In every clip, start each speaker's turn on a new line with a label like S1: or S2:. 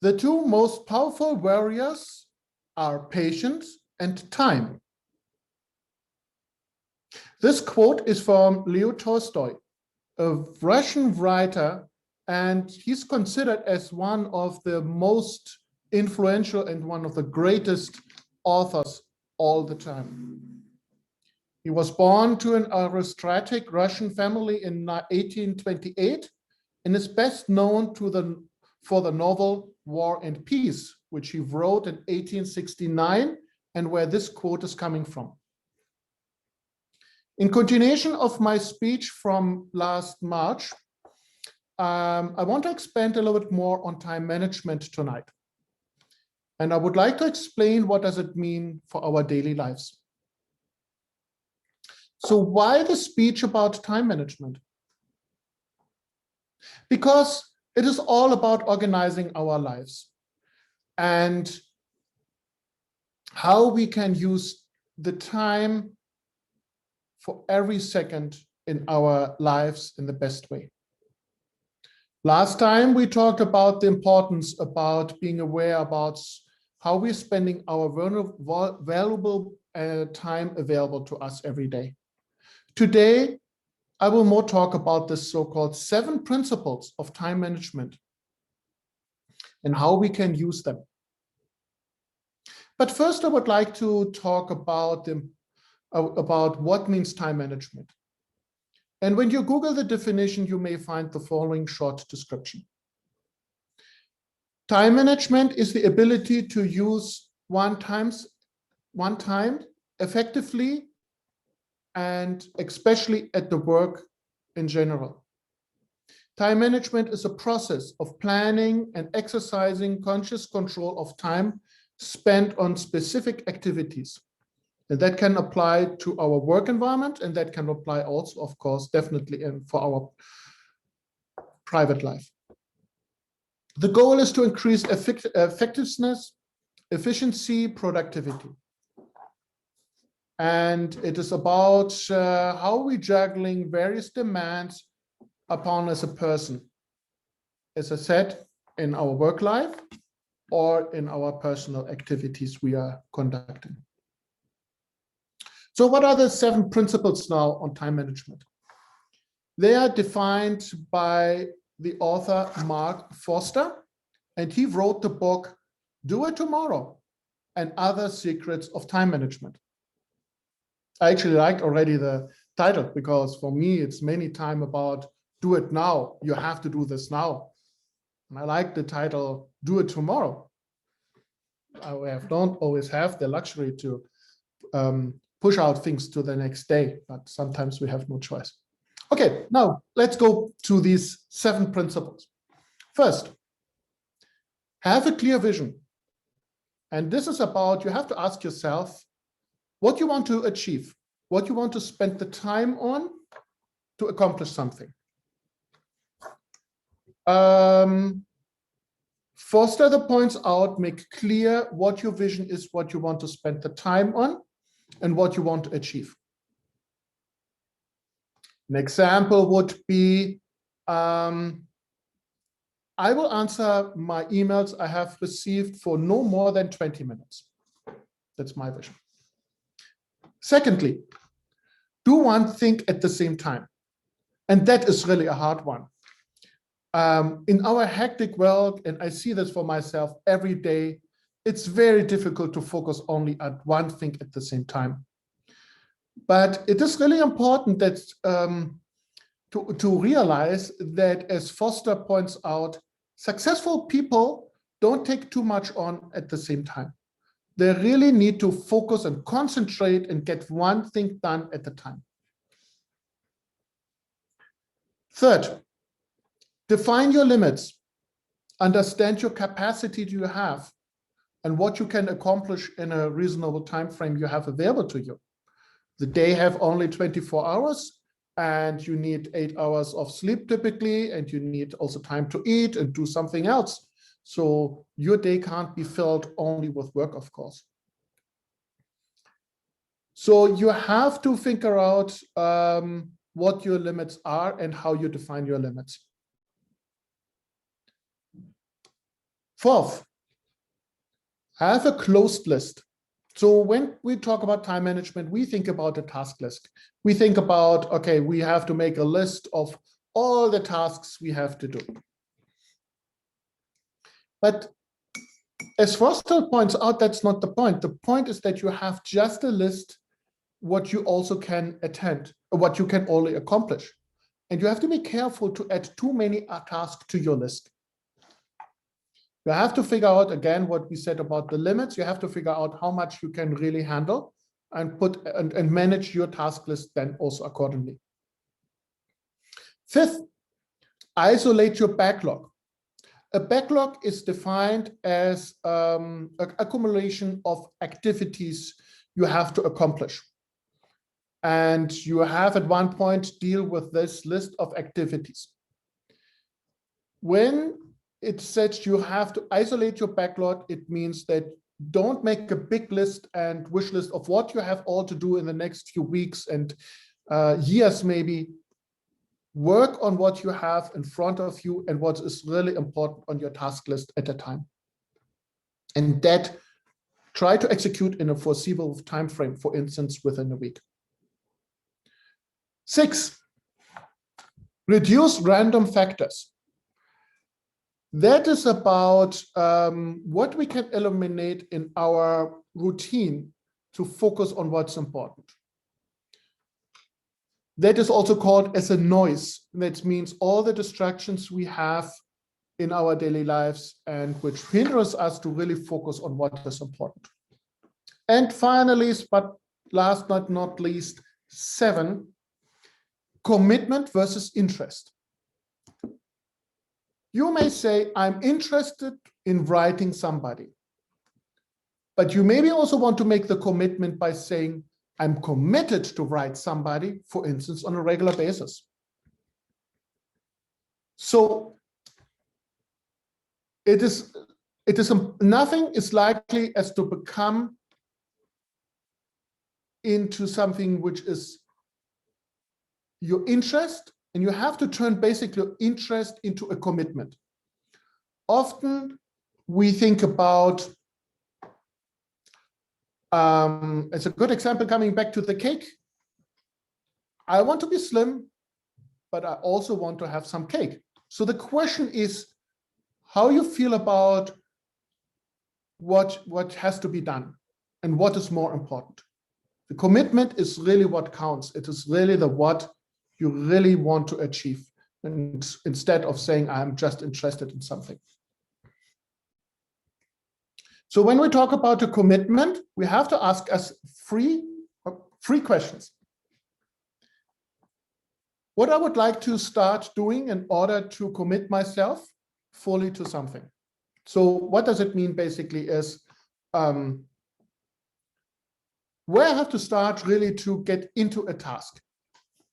S1: The two most powerful warriors are patience and time. This quote is from Leo Tolstoy, a Russian writer, and he's considered as one of the most influential and one of the greatest authors all the time. He was born to an aristocratic Russian family in 1828 and is best known for the novel War and Peace, which he wrote in 1869, and where this quote is coming from. In continuation of my speech from last March, I want to expand a little bit more on time management tonight. And I would like to explain what does it mean for our daily lives. So why the speech about time management? Because it is all about organizing our lives and how we can use the time for every second in our lives in the best way. Last time we talked about the importance about being aware about how we're spending our valuable time available to us every day. Today, I will more talk about the so-called 7 principles of time management and how we can use them. But first, I would like to talk about what means time management. And when you Google the definition, you may find the following short description. Time management is the ability to use one time effectively, and especially at the work in general. Time management is a process of planning and exercising conscious control of time spent on specific activities. And that can apply to our work environment, and that can apply also, of course, definitely for our private life. The goal is to increase effectiveness, efficiency, productivity. And it is about how we're juggling various demands upon us as a person, as I said, in our work life or in our personal activities we are conducting. So what are the 7 principles now on time management? They are defined by the author Mark Forster, and he wrote the book, Do It Tomorrow, and Other Secrets of Time Management. I actually liked already the title, because for me, it's many time about do it now. You have to do this now. And I like the title, Do It Tomorrow. Don't always have the luxury to push out things to the next day, but sometimes we have no choice. Okay, now let's go to these 7 principles. First, have a clear vision. And this is about, you have to ask yourself what you want to achieve, what you want to spend the time on to accomplish something. Forster points out, make clear what your vision is, what you want to spend the time on, and what you want to achieve. An example would be, I will answer my emails I have received for no more than 20 minutes. That's my vision. Secondly, do one thing at the same time. And that is really a hard one. In our hectic world, and I see this for myself every day, it's very difficult to focus only at one thing at the same time. But it is really important that to realize that, as Forster points out, successful people don't take too much on at the same time. They really need to focus and concentrate and get one thing done at a time. Third, define your limits. Understand your capacity you have and what you can accomplish in a reasonable time frame you have available to you. The day have only 24 hours, and you need 8 hours of sleep typically, and you need also time to eat and do something else. So your day can't be filled only with work, of course. So you have to figure out what your limits are and how you define your limits. Fourth, have a closed list. So when we talk about time management, we think about a task list. We think about, okay, we have to make a list of all the tasks we have to do. But as Frostel points out, that's not the point. The point is that you have just a list what you also can attend, what you can only accomplish. And you have to be careful to add too many tasks to your list. You have to figure out, again, what we said about the limits. You have to figure out how much you can really handle and put and manage your task list then also accordingly. Fifth, isolate your backlog. A backlog is defined as an accumulation of activities you have to accomplish. And you have at one point deal with this list of activities. When it says you have to isolate your backlog, it means that don't make a big list and wish list of what you have all to do in the next few weeks and years maybe. Work on what you have in front of you and what is really important on your task list at a time. And that try to execute in a foreseeable time frame, for instance, within a week. 6, reduce random factors. That is about what we can eliminate in our routine to focus on what's important. That is also called as a noise. That means all the distractions we have in our daily lives and which hinders us to really focus on what is important. And finally, but last but not least, 7, commitment versus interest. You may say, I'm interested in writing somebody, but you maybe also want to make the commitment by saying, I'm committed to write somebody, for instance, on a regular basis. So it is nothing is likely as to become into something which is your interest, and you have to turn basically your interest into a commitment. Often we think about, it's a good example coming back to the cake. I want to be slim, but I also want to have some cake. So the question is how you feel about what has to be done and what is more important. The commitment is really what counts. It is really the what you really want to achieve, and instead of saying I'm just interested in something. So when we talk about a commitment, we have to ask us three questions. What I would like to start doing in order to commit myself fully to something. So what does it mean basically is where I have to start really to get into a task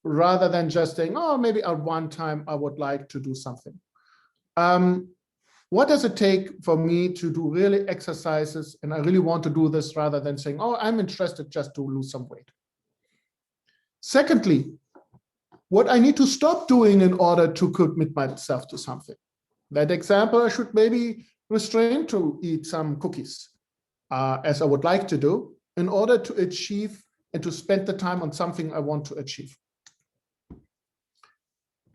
S1: rather than just saying, oh, maybe at one time I would like to do something. What does it take for me to do really exercises and I really want to do this rather than saying, oh, I'm interested just to lose some weight. Secondly, what I need to stop doing in order to commit myself to something. That example, I should maybe restrain to eat some cookies as I would like to do in order to achieve and to spend the time on something I want to achieve.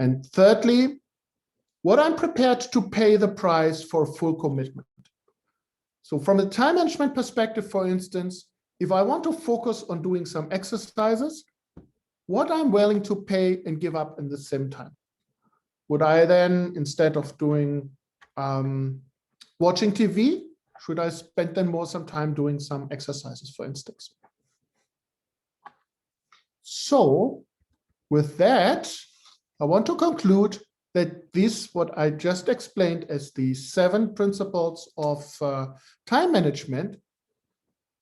S1: And thirdly, what I'm prepared to pay the price for full commitment. So from a time management perspective, for instance, if I want to focus on doing some exercises, what I'm willing to pay and give up in the same time. Would I then, instead of doing watching TV, should I spend then more some time doing some exercises, for instance? So with that, I want to conclude that this, what I just explained as the 7 principles of time management,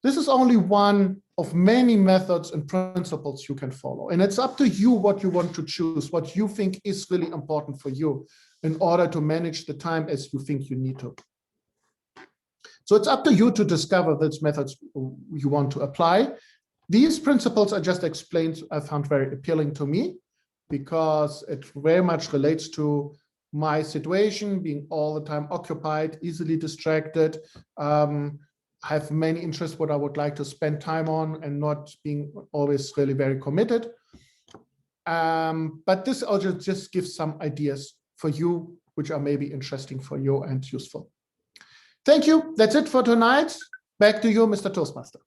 S1: this is only one of many methods and principles you can follow. And it's up to you what you want to choose, what you think is really important for you in order to manage the time as you think you need to. So it's up to you to discover these methods you want to apply. These principles I just explained, I found very appealing to me, because it very much relates to my situation, being all the time occupied, easily distracted, have many interests what I would like to spend time on, and not being always really very committed. But this also just gives some ideas for you, which are maybe interesting for you and useful. Thank you. That's it for tonight. Back to you, Mr. Toastmaster.